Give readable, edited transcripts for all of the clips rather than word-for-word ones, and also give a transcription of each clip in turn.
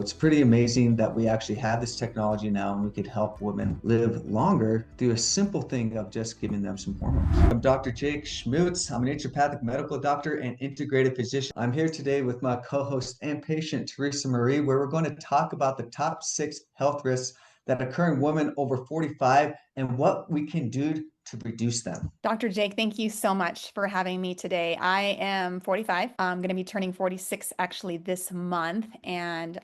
It's pretty amazing that we actually have this technology now and we could help women live longer through a simple thing of just giving them some hormones. I'm Dr. Jake Schmutz. I'm an naturopathic medical doctor and integrative physician. I'm here today with my co-host and patient, Theresa Marie, where we're going to talk about the top 6 health risks that occur in women over 45 and what we can do to reduce them. Dr. Jake, thank you so much for having me today. I am 45. I'm going to be turning 46 actually this month. And,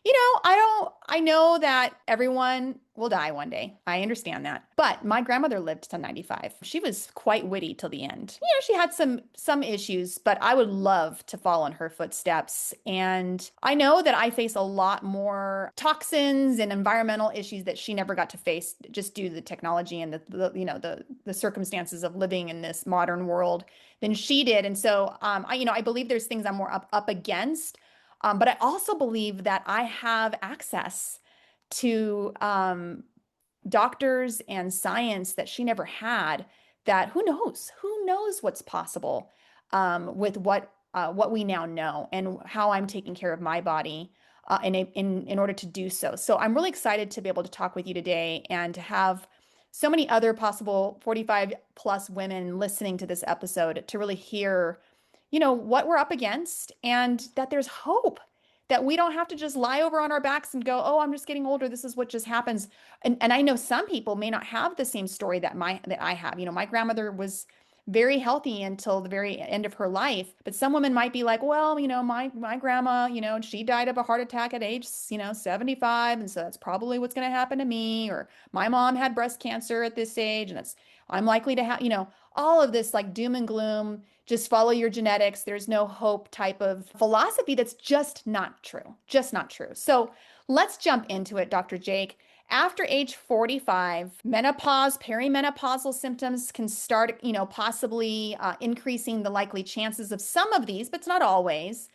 I know that everyone will die one day. I understand that. But my grandmother lived to 95. She was quite witty till the end. She had some issues, but I would love to follow in her footsteps. And I know that I face a lot more toxins and environmental issues that she never got to face just due to the technology and the circumstances of living in this modern world than she did. And so I believe there's things I'm more up against. But I also believe that I have access to doctors and science that she never had, that who knows what's possible with what we now know and how I'm taking care of my body in order to do so. So I'm really excited to be able to talk with you today and to have so many other possible 45 plus women listening to this episode to really hear, what we're up against and that there's hope, that we don't have to just lie over on our backs and go, oh, I'm just getting older. This is what just happens. And I know some people may not have the same story that I have. My grandmother was very healthy until the very end of her life. But some women might be like, well, my grandma, she died of a heart attack at age, 75. And so that's probably what's going to happen to me. Or my mom had breast cancer at this age. And I'm likely to have, all of this like doom and gloom, just follow your genetics. There's no hope type of philosophy that's just not true. Just not true. So let's jump into it, Dr. Jake. After age 45, menopause, perimenopausal symptoms can start, possibly increasing the likely chances of some of these, but it's not always.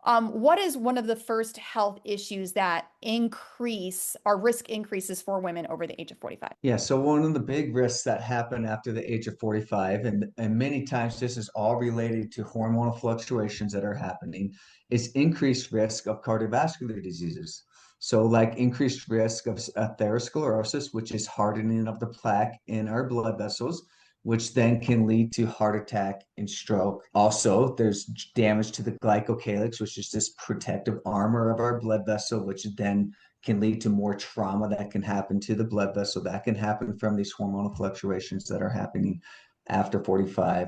What is one of the first health issues that increase or risk increases for women over the age of 45? Yeah, so one of the big risks that happen after the age of 45, and many times this is all related to hormonal fluctuations that are happening, is increased risk of cardiovascular diseases. So, like increased risk of atherosclerosis, which is hardening of the plaque in our blood vessels, which then can lead to heart attack and stroke. Also, there's damage to the glycocalyx, which is this protective armor of our blood vessel, which then can lead to more trauma that can happen to the blood vessel, that can happen from these hormonal fluctuations that are happening after 45.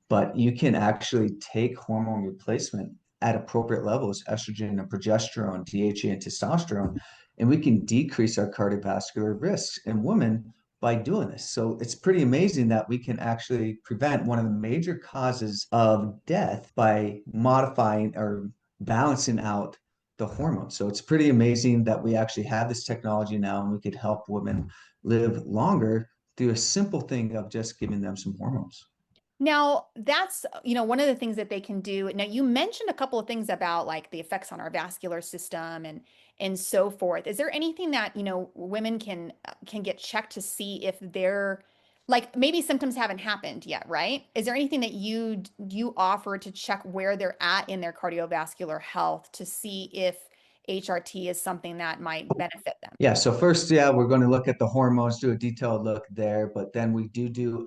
But you can actually take hormone replacement at appropriate levels, estrogen and progesterone, DHA and testosterone, and we can decrease our cardiovascular risks in women by doing this. So it's pretty amazing that we can actually prevent one of the major causes of death by modifying or balancing out the hormones. So it's pretty amazing that we actually have this technology now and we could help women live longer through a simple thing of just giving them some hormones. Now, that's, one of the things that they can do. Now, you mentioned a couple of things about like the effects on our vascular system and so forth. Is there anything that, women can get checked to see if they're like maybe symptoms haven't happened yet, right? Is there anything that you offer to check where they're at in their cardiovascular health to see if HRT is something that might benefit them? Yeah, so first, yeah, we're going to look at the hormones, do a detailed look there, but then we do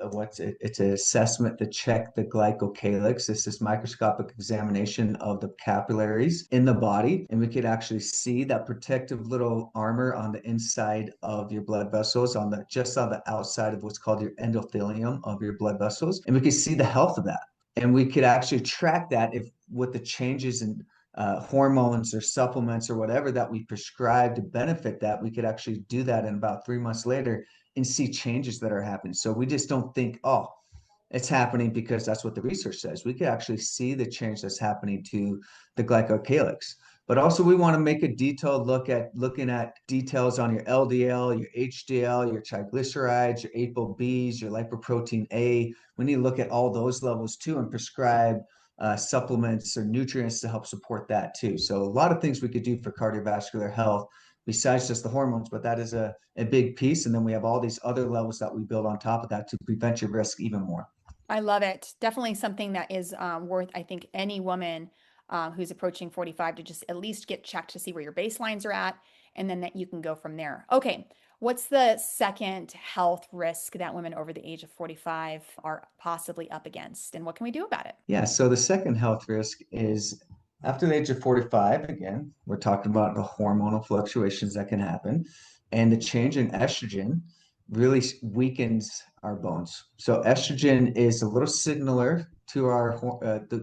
it's an assessment to check the glycocalyx. This is microscopic examination of the capillaries in the body, and we could actually see that protective little armor on the inside of your blood vessels, just on the outside of what's called your endothelium of your blood vessels, and we could see the health of that. And we could actually track that if with the changes in hormones or supplements or whatever that we prescribe to benefit that, we could actually do that in about 3 months later and see changes that are happening. So we just don't think, oh, it's happening because that's what the research says. We could actually see the change that's happening to the glycocalyx. But also we want to make a detailed look at looking at details on your LDL, your HDL, your triglycerides, your ApoBs, your lipoprotein A. We need to look at all those levels too and prescribe supplements or nutrients to help support that too. So a lot of things we could do for cardiovascular health besides just the hormones, but that is a big piece. And then we have all these other levels that we build on top of that to prevent your risk even more. I love it. Definitely something that is worth, I think, any woman who's approaching 45 to just at least get checked to see where your baselines are at and then that you can go from there. Okay. What's the second health risk that women over the age of 45 are possibly up against, and what can we do about it? Yeah, so the second health risk is after the age of 45, again, we're talking about the hormonal fluctuations that can happen, and the change in estrogen really weakens our bones. So estrogen is a little signaler to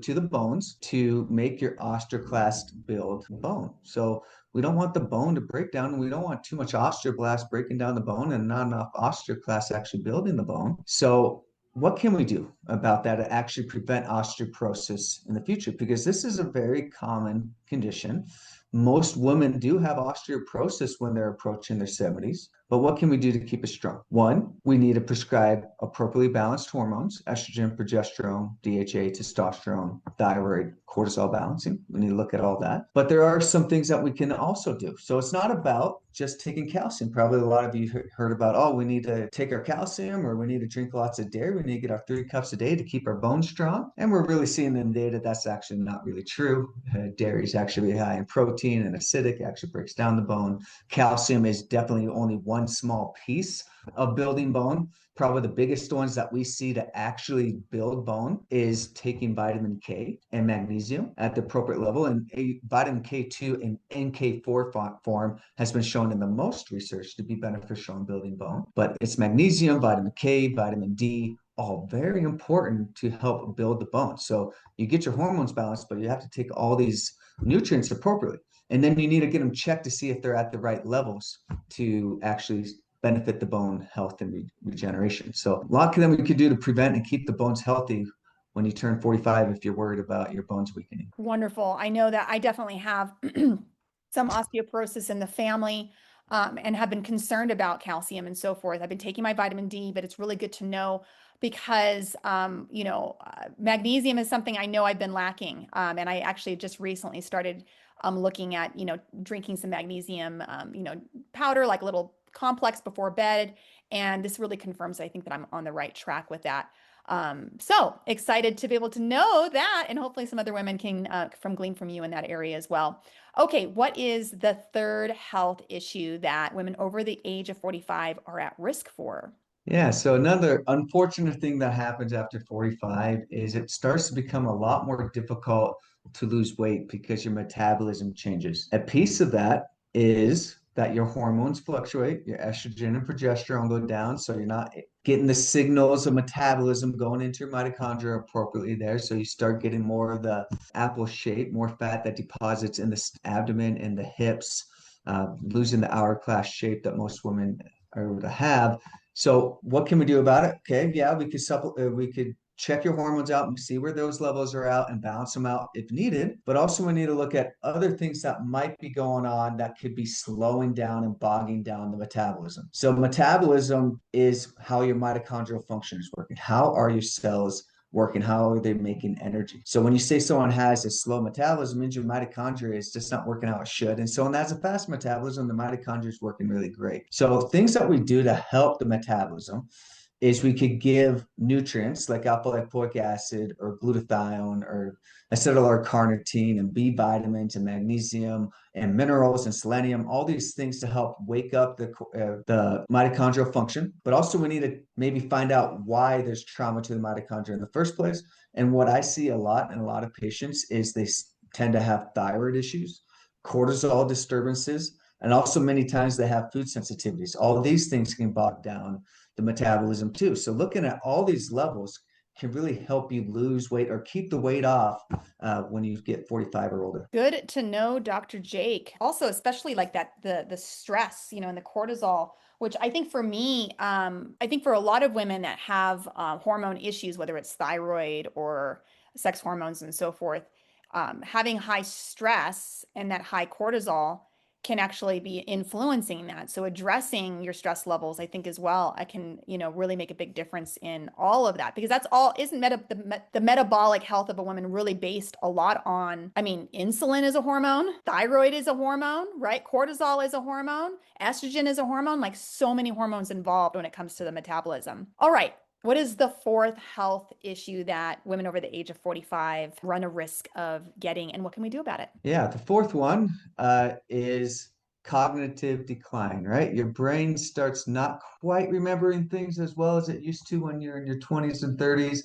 to the bones to make your osteoclast build bone. So we don't want the bone to break down, and we don't want too much osteoblast breaking down the bone and not enough osteoclast actually building the bone. So what can we do about that to actually prevent osteoporosis in the future? Because this is a very common condition. Most women do have osteoporosis when they're approaching their 70s. But what can we do to keep it strong? One, we need to prescribe appropriately balanced hormones, estrogen, progesterone, DHA, testosterone, thyroid, cortisol balancing. We need to look at all that. But there are some things that we can also do. So it's not about just taking calcium. Probably a lot of you heard about, oh, we need to take our calcium or we need to drink lots of dairy. We need to get our 3 cups a day to keep our bones strong. And we're really seeing in the data that's actually not really true. Dairy is actually high in protein and acidic, actually breaks down the bone. Calcium is definitely only one small piece of building bone. Probably the biggest ones that we see to actually build bone is taking vitamin K and magnesium at the appropriate level. And vitamin K2 in NK4 form has been shown in the most research to be beneficial in building bone. But it's magnesium, vitamin K, vitamin D, all very important to help build the bone. So you get your hormones balanced, but you have to take all these nutrients appropriately. And then you need to get them checked to see if they're at the right levels to actually benefit the bone health and regeneration. So a lot that we could do to prevent and keep the bones healthy when you turn 45 if you're worried about your bones weakening. Wonderful. I know that I definitely have some osteoporosis in the family, and have been concerned about calcium and so forth. I've been taking my vitamin D, but it's really good to know because, magnesium is something I know I've been lacking. And I actually just recently started looking at, drinking some magnesium, powder, like a little complex before bed. And this really confirms, I think, that I'm on the right track with that. So excited to be able to know that, and hopefully some other women can glean from you in that area as well. Okay, what is the third health issue that women over the age of 45 are at risk for? Yeah, so another unfortunate thing that happens after 45 is it starts to become a lot more difficult to lose weight because your metabolism changes. A piece of that is that your hormones fluctuate, your estrogen and progesterone go down, so you're not getting the signals of metabolism going into your mitochondria appropriately there. So you start getting more of the apple shape, more fat that deposits in the abdomen and the hips, losing the hourglass shape that most women are able to have. So what can we do about it? Okay, yeah, we could check your hormones out and see where those levels are out and balance them out if needed. But also we need to look at other things that might be going on that could be slowing down and bogging down the metabolism. So metabolism is how your mitochondrial function is working. How are your cells working? How are they making energy? So when you say someone has a slow metabolism, it means your mitochondria is just not working how it should. And so when that's a fast metabolism, the mitochondria is working really great. So things that we do to help the metabolism is we could give nutrients like alpha-lipoic acid or glutathione or acetyl-L-carnitine and B vitamins and magnesium and minerals and selenium, all these things to help wake up the mitochondrial function. But also we need to maybe find out why there's trauma to the mitochondria in the first place. And what I see a lot in a lot of patients is they tend to have thyroid issues, cortisol disturbances, and also many times they have food sensitivities. All of these things can bog down the metabolism too. So looking at all these levels can really help you lose weight or keep the weight off when you get 45 or older. Good to know, Dr. Jake. Also, especially like that, the stress, and the cortisol, which I think for me, I think for a lot of women that have hormone issues, whether it's thyroid or sex hormones and so forth, having high stress and that high cortisol can actually be influencing that. So addressing your stress levels, I think as well, I can, really make a big difference in all of that, because that's all, isn't the metabolic health of a woman really based a lot on, insulin is a hormone, thyroid is a hormone, right? Cortisol is a hormone, estrogen is a hormone, like so many hormones involved when it comes to the metabolism. All right. What is the fourth health issue that women over the age of 45 run a risk of getting, and what can we do about it? Yeah, the fourth one is cognitive decline, right? Your brain starts not quite remembering things as well as it used to when you're in your 20s and 30s.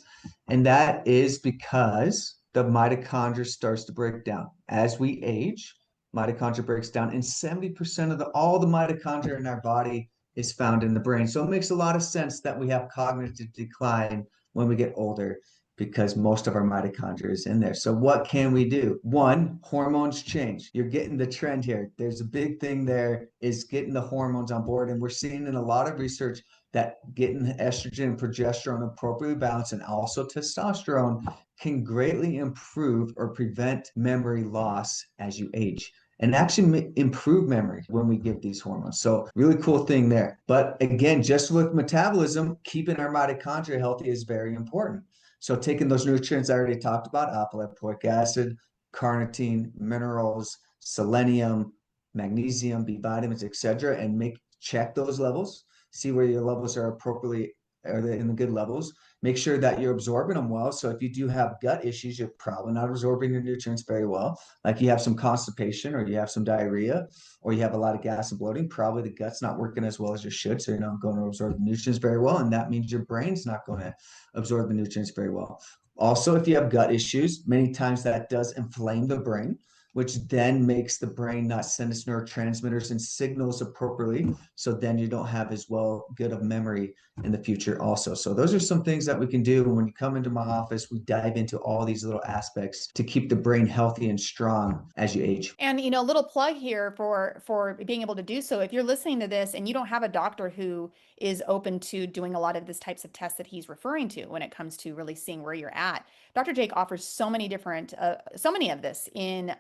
And that is because the mitochondria starts to break down. As we age, mitochondria breaks down, and 70% of all the mitochondria in our body is found in the brain. So it makes a lot of sense that we have cognitive decline when we get older because most of our mitochondria is in there. So what can we do? One, hormones change. You're getting the trend here. There's a big thing there is getting the hormones on board. And we're seeing in a lot of research that getting estrogen and progesterone appropriately balanced and also testosterone can greatly improve or prevent memory loss as you age and actually improve memory when we give these hormones. So really cool thing there. But again, just with metabolism, keeping our mitochondria healthy is very important. So taking those nutrients I already talked about, alpha-lipoic acid, carnitine, minerals, selenium, magnesium, B vitamins, etc., and check those levels, see where your levels are appropriately, are they in the good levels. Make sure that you're absorbing them well. So if you do have gut issues, you're probably not absorbing your nutrients very well. Like you have some constipation or you have some diarrhea or you have a lot of gas and bloating, probably the gut's not working as well as you should. So you're not going to absorb the nutrients very well. And that means your brain's not going to absorb the nutrients very well. Also, if you have gut issues, many times that does inflame the brain, which then makes the brain not send its neurotransmitters and signals appropriately. So then you don't have as well good of memory in the future also. So those are some things that we can do. When you come into my office, we dive into all these little aspects to keep the brain healthy and strong as you age. And a little plug here for being able to do so. If you're listening to this and you don't have a doctor who is open to doing a lot of this types of tests that he's referring to when it comes to really seeing where you're at, Dr. Jake offers so many different, so many of this in,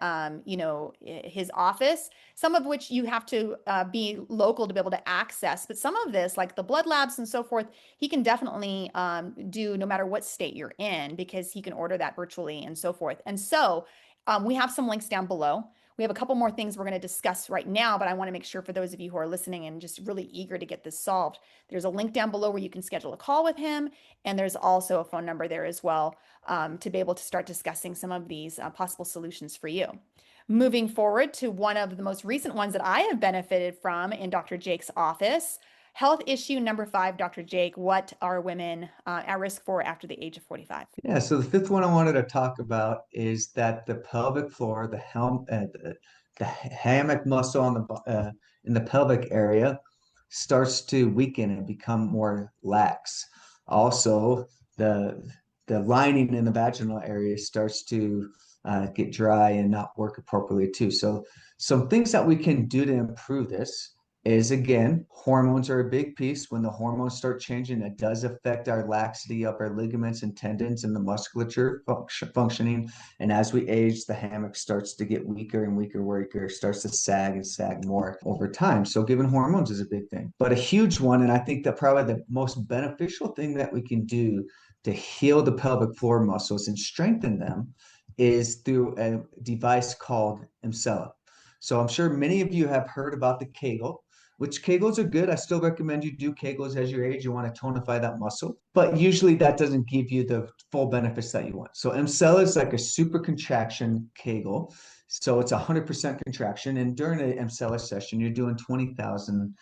his office. Some of which you have to be local to be able to access, but some of this, like the blood labs and so forth, he can definitely do no matter what state you're in because he can order that virtually and so forth. And so we have some links down below. We have a couple more things we're going to discuss right now, but I want to make sure for those of you who are listening and just really eager to get this solved, there's a link down below where you can schedule a call with him. And there's also a phone number there as well to be able to start discussing some of these possible solutions for you. Moving forward to one of the most recent ones that I have benefited from in Dr. Jake's office, health issue number 5, Dr. Jake, what are women at risk for after the age of 45? Yeah, so the fifth one I wanted to talk about is that the pelvic floor, the hammock muscle on in the pelvic area starts to weaken and become more lax. Also, the lining in the vaginal area starts to get dry and not work appropriately too. So some things that we can do to improve this is again, hormones are a big piece. When the hormones start changing, it does affect our laxity of our ligaments and tendons and the musculature functioning. And as we age, the hammock starts to get weaker and weaker, starts to sag and sag more over time. So giving hormones is a big thing. But a huge one, and I think that probably the most beneficial thing that we can do to heal the pelvic floor muscles and strengthen them is through a device called Emsella. So I'm sure many of you have heard about the Kegel, which Kegels are good. I still recommend you do Kegels as you age. You want to tonify that muscle, but usually that doesn't give you the full benefits that you want. So Emsella is like a super contraction Kegel. So it's 100% contraction. And during an Emsella session, you're doing 20,000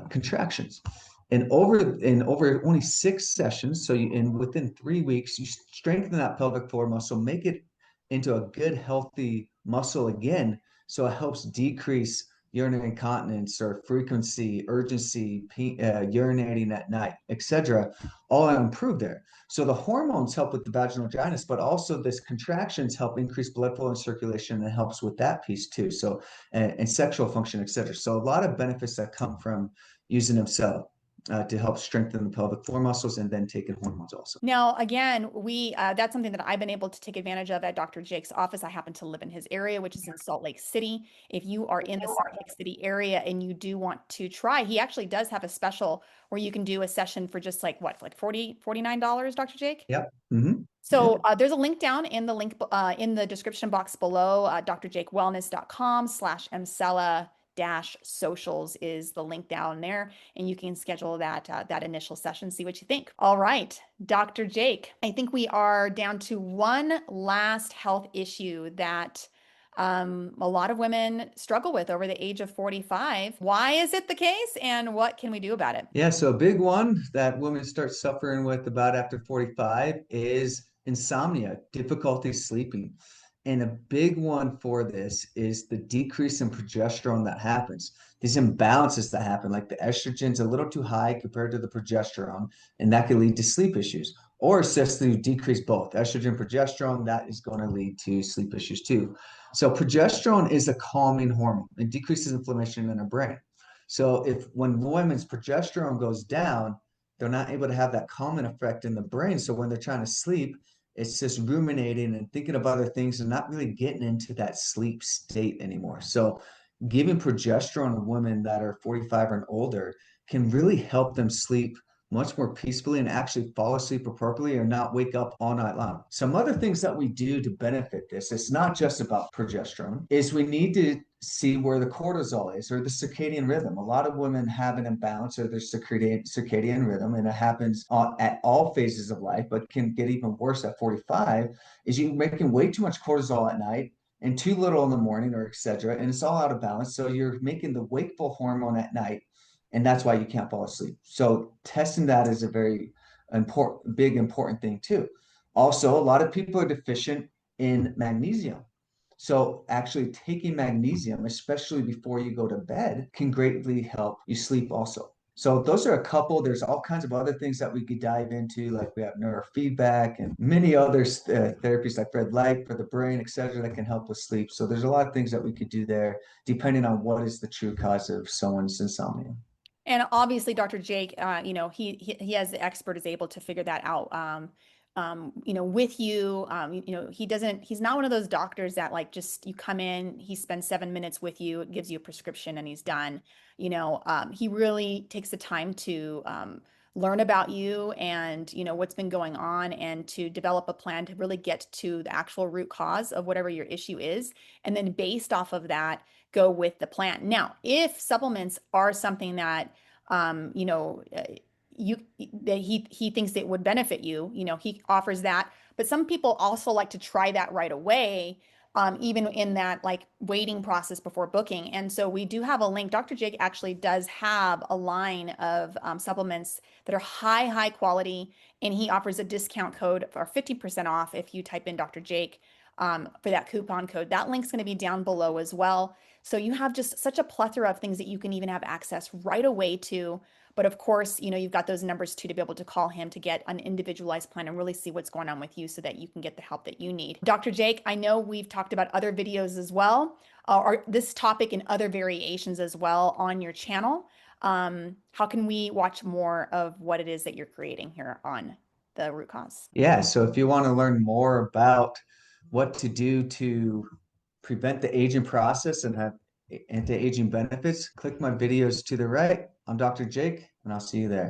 contractions. And over only 6 sessions, so within 3 weeks, you strengthen that pelvic floor muscle, make it into a good, healthy muscle again. So it helps decrease urinary incontinence or frequency, urgency, urinating at night, etc. All improve there. So the hormones help with the vaginal dryness, but also this contractions help increase blood flow and circulation and helps with that piece too. So and sexual function, etc. So a lot of benefits that come from using Emsella to help strengthen the pelvic floor muscles and then taking hormones also. Now, again, that's something that I've been able to take advantage of at Dr. Jake's office. I happen to live in his area, which is in Salt Lake City. If you are in the Salt Lake City area and you do want to try, he actually does have a special where you can do a session for just like $49, Dr. Jake? Yep. Mm-hmm. So there's a link down in the description box below, drjakewellness.com/Emsella socials is the link down there, and you can schedule that initial session, see what you think. All right, Dr. Jake, I think we are down to one last health issue that a lot of women struggle with over the age of 45. Why is it the case, and what can we do about it? Yeah, so a big one that women start suffering with about after 45 is insomnia, difficulty sleeping. And a big one for this is the decrease in progesterone that happens. These imbalances that happen, like the estrogen's a little too high compared to the progesterone, and that can lead to sleep issues. Or it's just to decrease both estrogen, progesterone, that is going to lead to sleep issues too. So progesterone is a calming hormone. It decreases inflammation in our brain. So if when women's progesterone goes down, they're not able to have that calming effect in the brain. So when they're trying to sleep, it's just ruminating and thinking of other things and not really getting into that sleep state anymore. So giving progesterone to women that are 45 and older can really help them sleep much more peacefully and actually fall asleep appropriately or not wake up all night long. Some other things that we do to benefit this, it's not just about progesterone, is we need to see where the cortisol is or the circadian rhythm. A lot of women have an imbalance of their circadian rhythm, and it happens at all phases of life, but can get even worse at 45, is you making way too much cortisol at night and too little in the morning or etc. And it's all out of balance. So you're making the wakeful hormone at night, and that's why you can't fall asleep. So testing that is a very important thing too. Also, a lot of people are deficient in magnesium. So actually taking magnesium, especially before you go to bed, can greatly help you sleep also. So those are a couple. There's all kinds of other things that we could dive into, like we have neurofeedback and many other therapies like red light for the brain, et cetera, that can help with sleep. So there's a lot of things that we could do there, depending on what is the true cause of someone's insomnia. And obviously, Dr. Jake, he as the expert is able to figure that out. With you, he's not one of those doctors that like just you come in, he spends 7 minutes with you, gives you a prescription, and he's done. He really takes the time to learn about you and what's been going on, and to develop a plan to really get to the actual root cause of whatever your issue is, and then based off of that go with the plan. Now, if supplements are something that you that he thinks it would benefit you, he offers that. But some people also like to try that right away, even in that like waiting process before booking. And so we do have a link. Dr. Jake actually does have a line of supplements that are high quality, and he offers a discount code for 50% off if you type in Dr. Jake for that coupon code. That link's going to be down below as well. So you have just such a plethora of things that you can even have access right away to. But of course, you've got those numbers too to be able to call him to get an individualized plan and really see what's going on with you so that you can get the help that you need. Dr. Jake, I know we've talked about other videos as well, or this topic and other variations as well on your channel. How can we watch more of what it is that you're creating here on the root cause? Yeah, so if you want to learn more about what to do to prevent the aging process and have anti-aging benefits, click my videos to the right. I'm Dr. Jake, and I'll see you there.